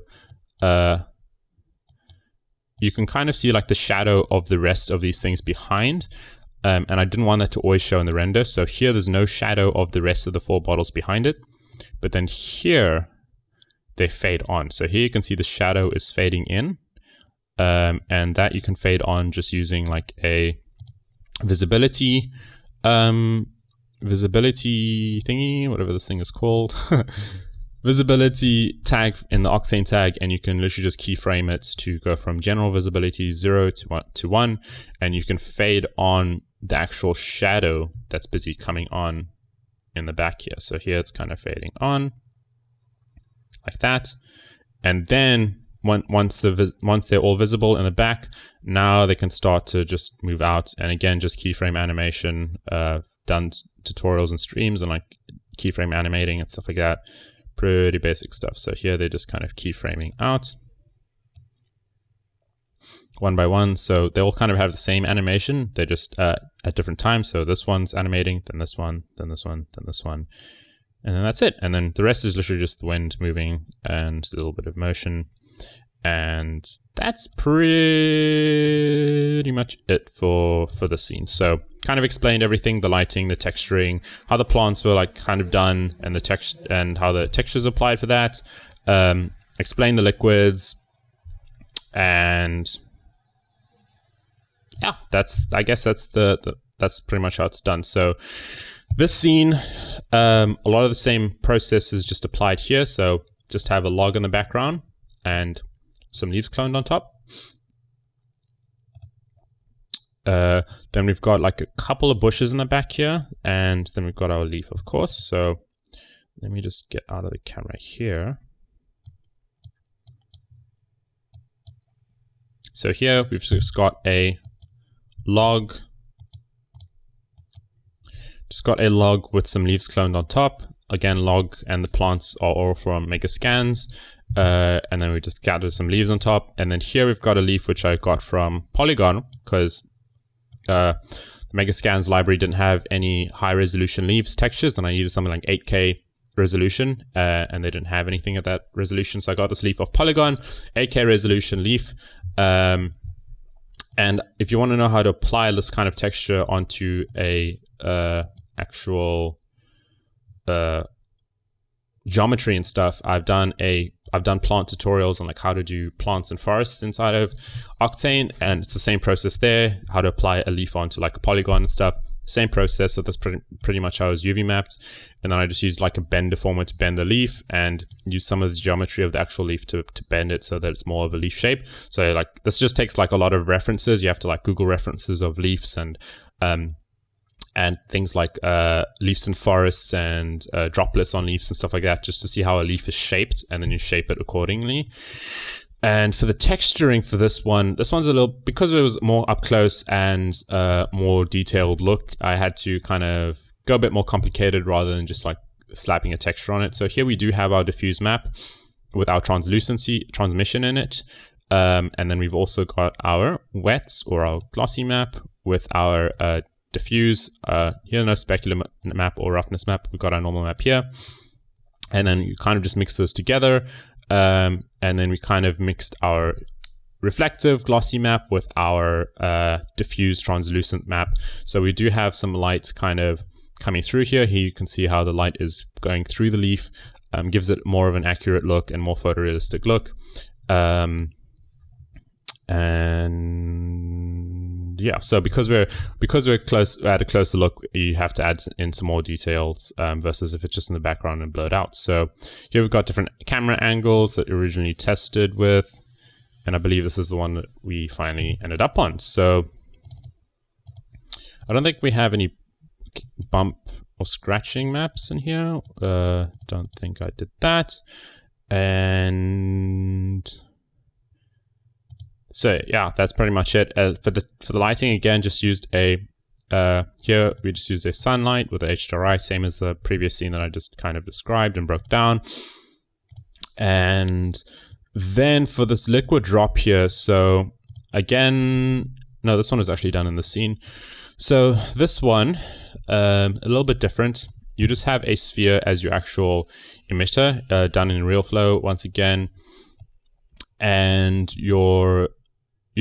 you can kind of see like the shadow of the rest of these things behind. And I didn't want that to always show in the render. So here there's no shadow of the rest of the 4 bottles behind it. But then here they fade on. So here you can see the shadow is fading in and that you can fade on just using like a visibility thingy, whatever this thing is called. Visibility tag in the Octane tag, and you can literally just keyframe it to go from general visibility 0 to 1, and you can fade on the actual shadow that's busy coming on in the back here. So here it's kind of fading on like that, and then once they're all visible in the back, now they can start to just move out. And again, just keyframe animation. Done tutorials and streams and like keyframe animating and stuff like that. Pretty basic stuff. So here they're just kind of keyframing out one by one. So they all kind of have the same animation. They're just at different times. So this one's animating, then this one, then this one, then this one. And then that's it. And then the rest is literally just the wind moving and a little bit of motion. And that's pretty much it for the scene. So kind of explained everything, the lighting, the texturing, how the plants were like kind of done, and the text and how the textures applied for that. Explain the liquids, and yeah, I guess that's that's pretty much how it's done. So this scene, a lot of the same process is just applied here. So just have a log in the background and some leaves cloned on top. Then we've got like a couple of bushes in the back here, and then we've got our leaf, of course. So let me just get out of the camera here. So here we've just got a log. Just got a log with some leaves cloned on top. Again, log and the plants are all from Mega Scans. And then we just gathered some leaves on top. And then here we've got a leaf which I got from Polygon, because the Mega Scans library didn't have any high resolution leaves textures, and I needed something like 8K resolution, and they didn't have anything at that resolution. So I got this leaf off Polygon, 8K resolution leaf. And if you want to know how to apply this kind of texture onto a actual geometry and stuff, I've done plant tutorials on like how to do plants and forests inside of Octane, and it's the same process there, how to apply a leaf onto like a polygon and stuff. Same process. So that's pretty much how I was UV mapped, and then I just used like a bend deformer to bend the leaf and use some of the geometry of the actual leaf to bend it so that it's more of a leaf shape. So like this just takes like a lot of references. You have to like Google references of leaves and things like leaves in forests and droplets on leaves and stuff like that, just to see how a leaf is shaped, and then you shape it accordingly. And for the texturing for this one's a little, because it was more up close and more detailed look, I had to kind of go a bit more complicated rather than just like slapping a texture on it. So here we do have our diffuse map with our transmission in it. And then we've also got our wet or our glossy map with our diffuse. Here, no specular map or roughness map. We've got our normal map here. And then you kind of just mix those together. And then we kind of mixed our reflective glossy map with our diffuse translucent map. So we do have some light kind of coming through here. Here you can see how the light is going through the leaf, gives it more of an accurate look and more photorealistic look. And yeah, so because we're close at a closer look, you have to add in some more details versus if it's just in the background and blurred out. So here we've got different camera angles that we originally tested with, and I believe this is the one that we finally ended up on. So I don't think we have any bump or scratching maps in here. Don't think I did that. And so yeah, that's pretty much it. For the lighting, again, just used here we just used a sunlight with the HDRI, same as the previous scene that I just kind of described and broke down. And then for this liquid drop here, so again, no, this one was actually done in the scene. So this one, a little bit different. You just have a sphere as your actual emitter, done in Realflow once again, and you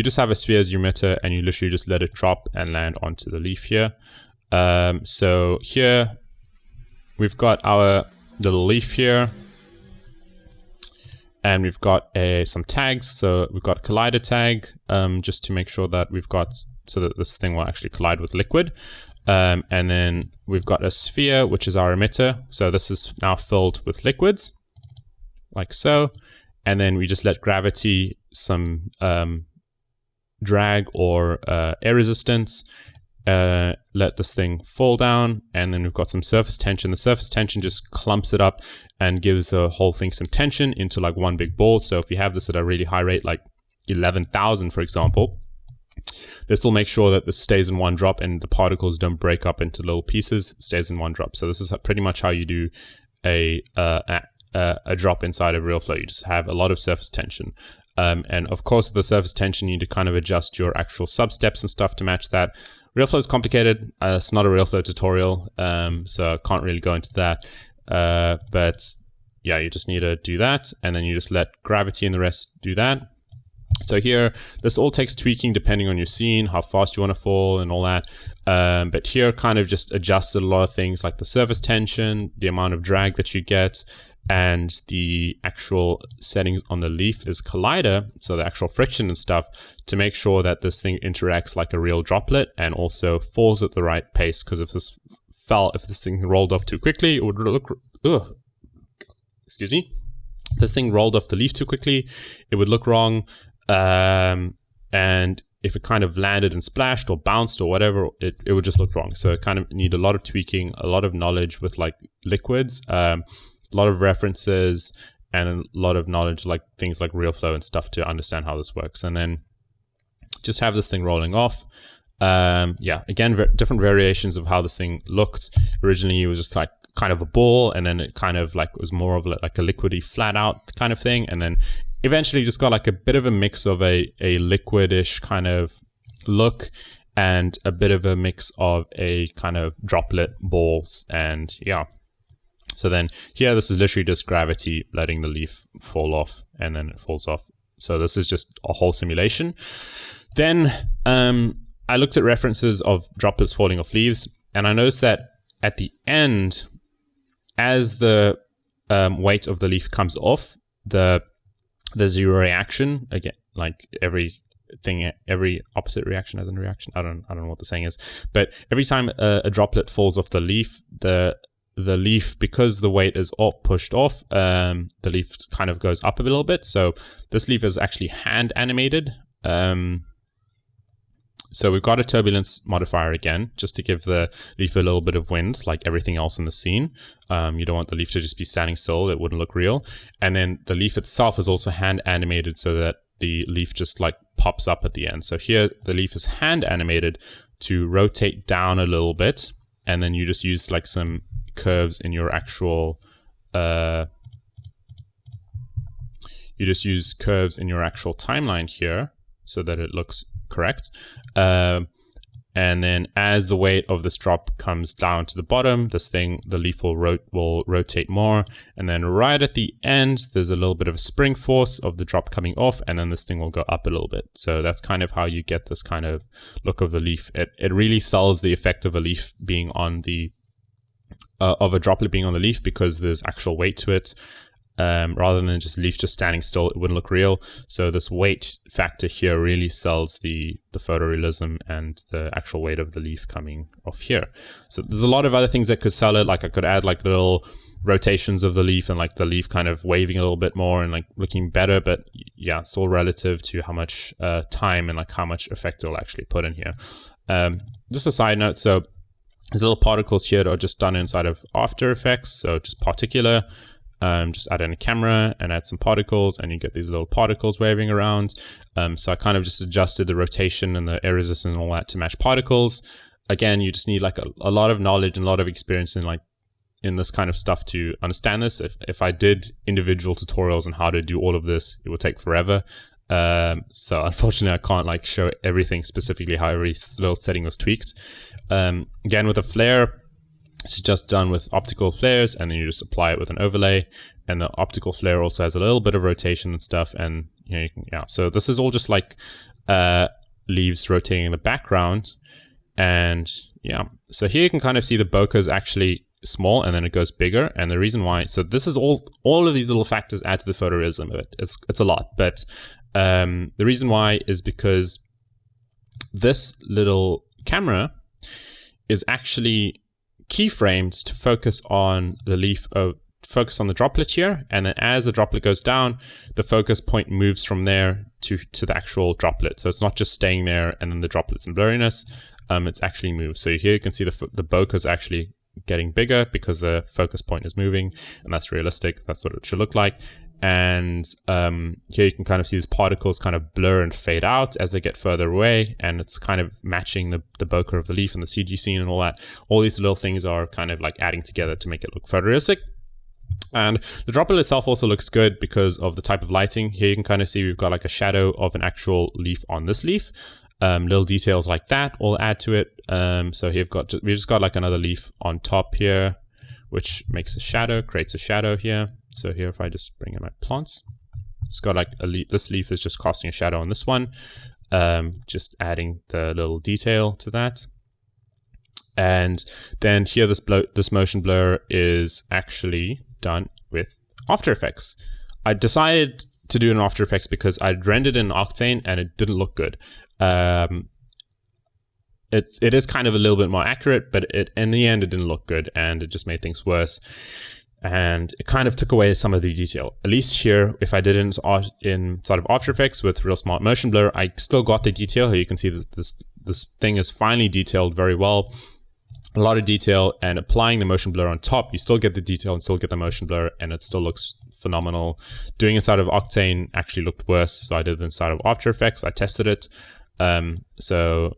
just have a sphere as your emitter, and you literally just let it drop and land onto the leaf here. So here we've got our little leaf here, And we've got some tags. So we've got collider tag, just to make sure that we've got, so that this thing will actually collide with liquid. And then we've got a sphere, which is our emitter. So this is now filled with liquids, like so. And then we just let gravity some drag or air resistance, let this thing fall down, and then we've got some surface tension. The surface tension just clumps it up and gives the whole thing some tension into like one big ball. So if you have this at a really high rate, like 11,000, for example, this will make sure that this stays in one drop and the particles don't break up into little pieces, it stays in one drop. So this is pretty much how you do a drop inside of Realflow. You just have a lot of surface tension. And of course, with the surface tension, you need to kind of adjust your actual sub-steps and stuff to match that. Realflow is complicated. It's not a Realflow tutorial, so I can't really go into that. But yeah, you just need to do that, and then you just let gravity and the rest do that. So here, this all takes tweaking depending on your scene, how fast you want to fall and all that. But here kind of just adjusted a lot of things like the surface tension, the amount of drag that you get, and the actual settings on the leaf is collider, so the actual friction and stuff, to make sure that this thing interacts like a real droplet and also falls at the right pace. Because if this thing rolled off too quickly, it would look, excuse me, if this thing rolled off the leaf too quickly, it would look wrong. And if it kind of landed and splashed or bounced or whatever, it would just look wrong. So it kind of need a lot of tweaking, a lot of knowledge with like liquids, a lot of references, and a lot of knowledge like things like Realflow and stuff to understand how this works. And then just have this thing rolling off. Yeah, again, different variations of how this thing looked. Originally it was just like kind of a ball, and then it kind of like was more of like a liquidy flat out kind of thing, and then eventually just got like a bit of a mix of a liquidish kind of look and a bit of a mix of a kind of droplet balls. And yeah, so then here this is literally just gravity letting the leaf fall off, and then it falls off. So this is just a whole simulation. Then I looked at references of droplets falling off leaves, and I noticed that at the end, as the weight of the leaf comes off, there's a reaction again, like every opposite reaction has a reaction. I don't know what the saying is, but every time a droplet falls off the leaf, the leaf, because the weight is pushed off, the leaf kind of goes up a little bit. So this leaf is actually hand animated. So we've got a turbulence modifier again, just to give the leaf a little bit of wind, like everything else in the scene. You don't want the leaf to just be standing still. It wouldn't look real. And then the leaf itself is also hand animated so that the leaf just like pops up at the end. So here the leaf is hand animated to rotate down a little bit. And then you just use like some curves in your actual, timeline here so that it looks correct. And then as the weight of this drop comes down to the bottom, the leaf will rotate more. And then right at the end, there's a little bit of a spring force of the drop coming off, and then this thing will go up a little bit. So that's kind of how you get this kind of look of the leaf. It really sells the effect of a leaf being on the, of a droplet being on the leaf, because there's actual weight to it. Rather than just leaf just standing still, it wouldn't look real. So this weight factor here really sells the photorealism and the actual weight of the leaf coming off here. So there's a lot of other things that could sell it. Like I could add like little rotations of the leaf and like the leaf kind of waving a little bit more and like looking better. But yeah, it's all relative to how much time and like how much effect it'll actually put in here. Just a side note. So there's little particles here that are just done inside of After Effects. So just particular. Just add in a camera and add some particles, and you get these little particles waving around. So I kind of just adjusted the rotation and the air resistance and all that to match particles. Again, you just need like a lot of knowledge and a lot of experience in this kind of stuff to understand this. If I did individual tutorials on how to do all of this, it would take forever. So unfortunately, I can't like show everything specifically how every little setting was tweaked. Again, with a flare, it's just done with optical flares, and then you just apply it with an overlay. And the optical flare also has a little bit of rotation and stuff. And you know, so this is all just like leaves rotating in the background. And yeah, so here you can kind of see the bokeh's actually small and then it goes bigger. And the reason why, so this is all of these little factors add to the photorealism of it. It's a lot, but the reason why is because this little camera is actually keyframed to focus on the leaf, focus on the droplet here, and then as the droplet goes down, the focus point moves from there to the actual droplet. So it's not just staying there and then the droplets and blurriness, it's actually moved. So here you can see the bokeh is actually getting bigger because the focus point is moving, and that's realistic. That's what it should look like. And here you can kind of see these particles kind of blur and fade out as they get further away, and it's kind of matching the bokeh of the leaf and the CG scene and all that. All these little things are kind of like adding together to make it look photorealistic. And the droplet itself also looks good because of the type of lighting. Here you can kind of see we've got like a shadow of an actual leaf on this leaf. Little details like that all add to it. So here we've just got like another leaf on top here, which makes a shadow, creates a shadow here. So here, if I just bring in my plants, it's got like a leaf. This leaf is just casting a shadow on this one, just adding the little detail to that. And then here, this motion blur is actually done with After Effects. I decided to do it in After Effects because I'd rendered in Octane and it didn't look good. It is kind of a little bit more accurate, but in the end, it didn't look good, and it just made things worse. And it kind of took away some of the detail. At least here, if I did it in sort of After Effects with Real Smart Motion Blur, I still got the detail. Here you can see that this thing is finally detailed very well. A lot of detail, and applying the motion blur on top, you still get the detail and still get the motion blur, and it still looks phenomenal. Doing inside of Octane actually looked worse, so I did it inside of After Effects. I tested it. So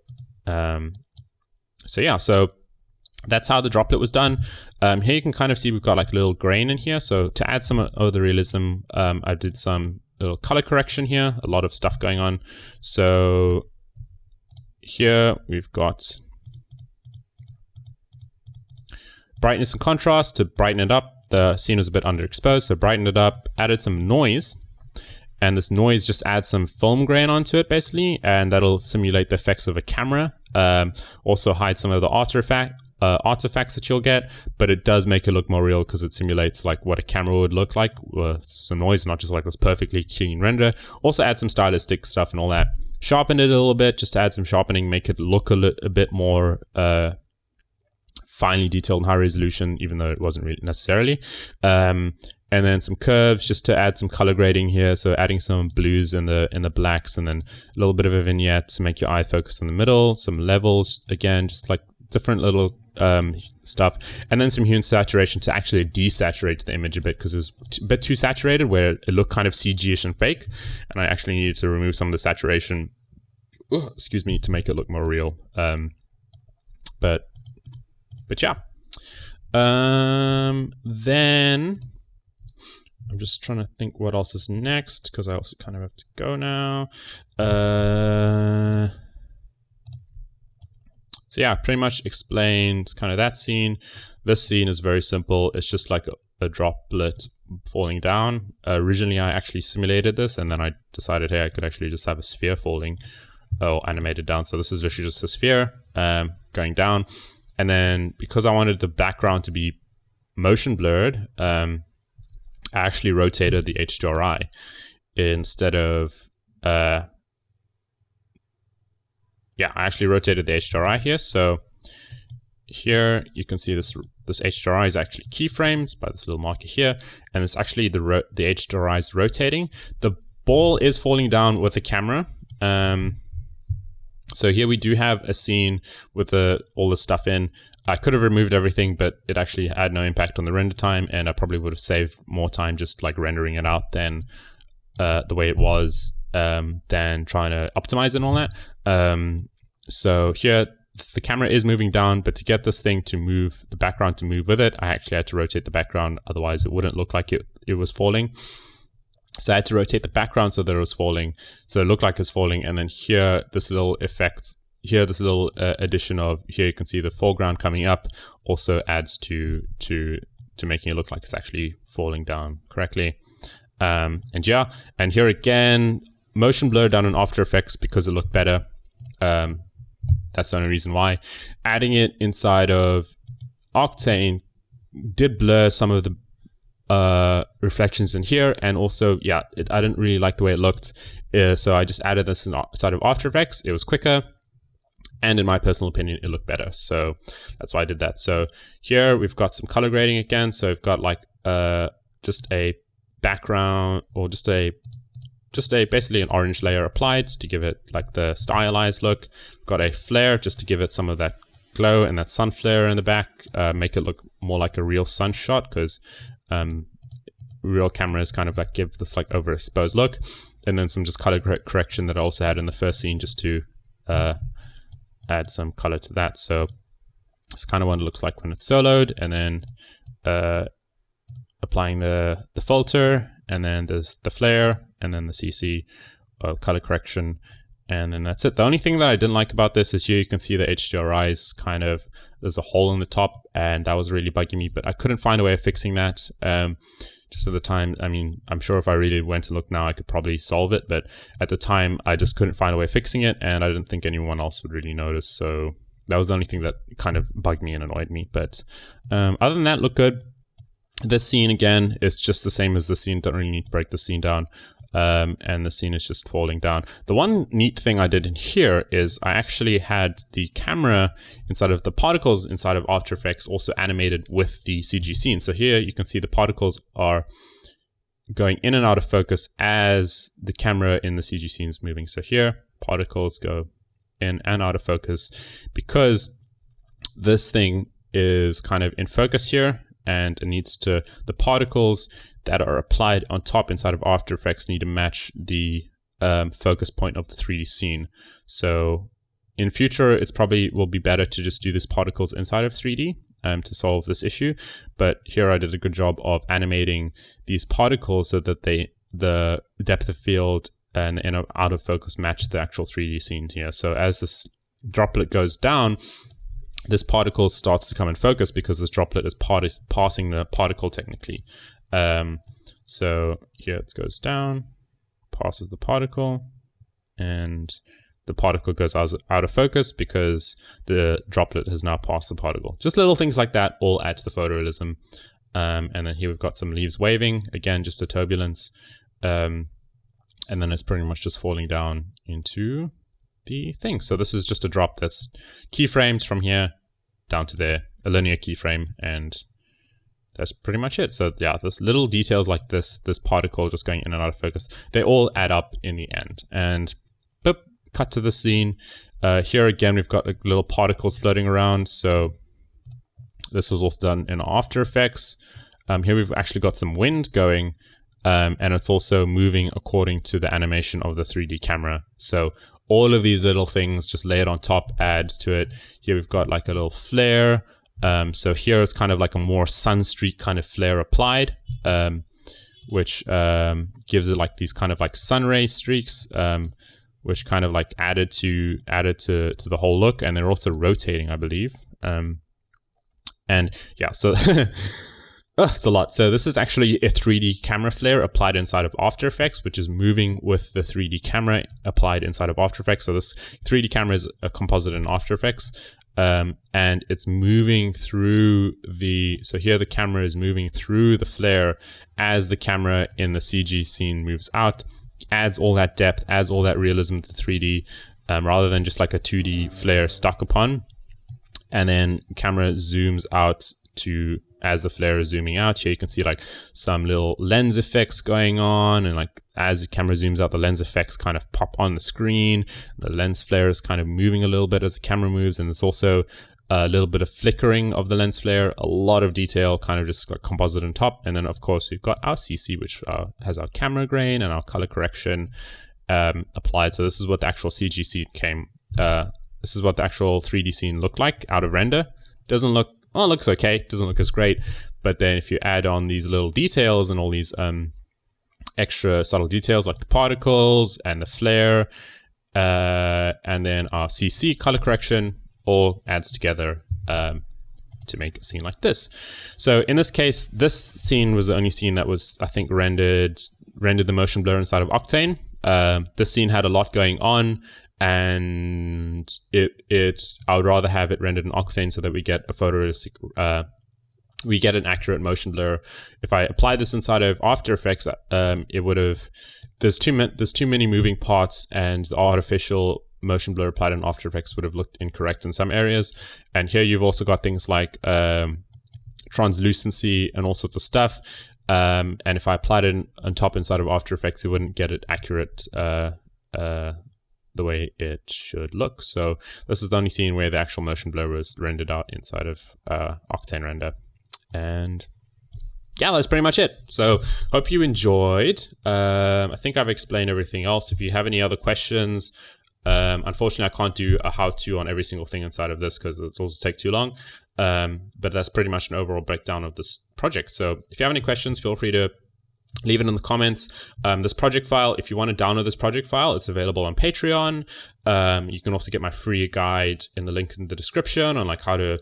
that's how the droplet was done. Here you can kind of see we've got like a little grain in here. So to add some of the realism, I did some little color correction here, a lot of stuff going on. So here we've got brightness and contrast to brighten it up. The scene was a bit underexposed, so brightened it up, added some noise. And this noise just adds some film grain onto it, basically, and that'll simulate the effects of a camera. Also hide some of the artifacts that you'll get, but it does make it look more real because it simulates like what a camera would look like with some noise, not just like this perfectly clean render. Also add some stylistic stuff and all that. Sharpen it a little bit, just to add some sharpening, make it look a bit more finely detailed and high resolution, even though it wasn't really necessarily. And then some curves just to add some color grading here. So adding some blues in the blacks, and then a little bit of a vignette to make your eye focus in the middle. Some levels, again, just like different little stuff. And then some hue and saturation to actually desaturate the image a bit because it was a bit too saturated where it looked kind of CG-ish and fake. And I actually needed to remove some of the saturation, excuse me, to make it look more real. But yeah. Then I'm just trying to think what else is next because I also kind of have to go now. So yeah, pretty much explained kind of that scene. This scene is very simple. It's just like a droplet falling down. Originally, I actually simulated this, and then I decided, hey, I could actually just have a sphere falling, animated down. So this is literally just a sphere going down. And then because I wanted the background to be motion blurred, I actually rotated the HDRI instead of, I actually rotated the HDRI here. So here you can see this HDRI is actually keyframed by this little marker here. And it's actually the HDRI is rotating. The ball is falling down with the camera. So here we do have a scene with all the stuff in. I could have removed everything, but it actually had no impact on the render time, and I probably would have saved more time just like rendering it out than the way it was, than trying to optimize it and all that. So here the camera is moving down, but to get this thing to move, the background to move with it, I actually had to rotate the background, otherwise it wouldn't look like it was falling. So I had to rotate the background so that it was falling, so it looked like it's falling. And then here, this little effect, here, this little addition of, here you can see the foreground coming up also adds to making it look like it's actually falling down correctly. And here again, motion blur done in After Effects because it looked better. That's the only reason why. Adding it inside of Octane did blur some of the reflections in here, and also, yeah, I didn't really like the way it looked, so I just added this inside of After Effects. It was quicker, and in my personal opinion, it looked better, so that's why I did that. So here we've got some color grading again, so we've got like just a background, or just a basically an orange layer applied to give it like the stylized look. We've got a flare just to give it some of that glow and that sun flare in the back, make it look more like a real sun shot, because real cameras kind of like give this like overexposed look. And then some just color correction that I also had in the first scene, just to add some color to that. So it's kind of what it looks like when it's soloed, and then applying the filter, and then there's the flare, and then the CC color correction, and then that's it. The only thing that I didn't like about this is here you can see the HDRI is kind of, there's a hole in the top, and that was really bugging me, but I couldn't find a way of fixing that. Just at the time, I mean, I'm sure if I really went and looked now, I could probably solve it, but at the time, I just couldn't find a way of fixing it, and I didn't think anyone else would really notice, so that was the only thing that kind of bugged me and annoyed me. But other than that, looked good. This scene, again, is just the same as the scene. Don't really need to break the scene down. And the scene is just falling down. The one neat thing I did in here is I actually had the camera inside of the particles inside of After Effects also animated with the CG scene. So here you can see the particles are going in and out of focus as the camera in the CG scene is moving. So here, particles go in and out of focus because this thing is kind of in focus here, and it needs to, the particles that are applied on top inside of After Effects need to match the focus point of the 3D scene. So in future, it's probably will be better to just do these particles inside of 3D to solve this issue. But here I did a good job of animating these particles so that the depth of field and in out of focus match the actual 3D scene here. So as this droplet goes down, this particle starts to come in focus because this droplet is passing the particle technically. So here it goes down, passes the particle, and the particle goes out of focus because the droplet has now passed the particle. Just little things like that all add to the photorealism. And then here we've got some leaves waving, again, just a turbulence. And then it's pretty much just falling down into the thing. So this is just a drop that's keyframed from here down to there, a linear keyframe, and that's pretty much it. So yeah, there's little details like this particle just going in and out of focus, they all add up in the end. And boop, cut to the scene. Here again, we've got like little particles floating around. So this was also done in After Effects. Here we've actually got some wind going, and it's also moving according to the animation of the 3D camera. So all of these little things just layered on top adds to it. Here we've got like a little flare. So here it's kind of like a more sunstreak kind of flare applied, which gives it like these kind of like sun ray streaks, which kind of like added to the whole look. And they're also rotating, I believe. And yeah, so it's a lot. So this is actually a 3D camera flare applied inside of After Effects, which is moving with the 3D camera applied inside of After Effects. So this 3D camera is a composite in After Effects. And it's moving through so here the camera is moving through the flare as the camera in the CG scene moves out, adds all that depth, adds all that realism to 3D, rather than just like a 2D flare stuck upon. And then camera zooms out as the flare is zooming out. Here you can see like some little lens effects going on, and like as the camera zooms out, the lens effects kind of pop on the screen. The lens flare is kind of moving a little bit as the camera moves, and there's also a little bit of flickering of the lens flare, a lot of detail kind of just like composite on top. And then of course we've got our CC, which has our camera grain and our color correction applied. So this is what the actual CG scene this is what the actual 3D scene looked like out of render. Doesn't look, well, it looks okay, doesn't look as great, but then if you add on these little details and all these extra subtle details like the particles and the flare, and then our CC color correction, all adds together to make a scene like this. So in this case, this scene was the only scene that was, I think, rendered the motion blur inside of Octane. This scene had a lot going on, and I would rather have it rendered in Octane so that we get a photorealistic we get an accurate motion blur. If I apply this inside of After Effects, it would have, there's too many moving parts, and the artificial motion blur applied in After Effects would have looked incorrect in some areas. And here you've also got things like translucency and all sorts of stuff. And if I applied it on top inside of After Effects, it wouldn't get it accurate the way it should look. So this is the only scene where the actual motion blur was rendered out inside of Octane Render. And yeah, that's pretty much it. So hope you enjoyed. I think I've explained everything else. If you have any other questions, unfortunately I can't do a how-to on every single thing inside of this because it'll also take too long. But that's pretty much an overall breakdown of this project. So if you have any questions, feel free to leave it in the comments. This project file, if you want to download this project file, it's available on Patreon. You can also get my free guide in the link in the description on like how to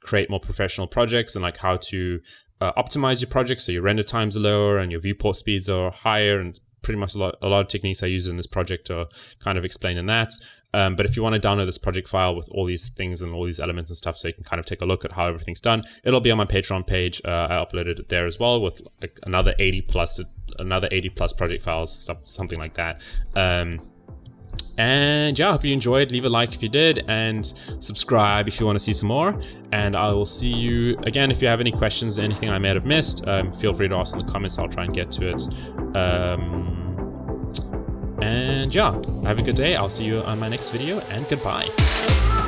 create more professional projects and like how to optimize your project so your render times are lower and your viewport speeds are higher, and pretty much a lot of techniques I use in this project are kind of explained in that. But if you want to download this project file with all these things and all these elements and stuff, so you can kind of take a look at how everything's done, it'll be on my Patreon page. I uploaded it there as well with like another 80 plus project files, something like that. And yeah, I hope you enjoyed. Leave a like if you did, and subscribe if you want to see some more. And I will see you again. If you have any questions, anything I may have missed, feel free to ask in the comments. I'll try and get to it. And yeah, have a good day. I'll see you on my next video, and goodbye.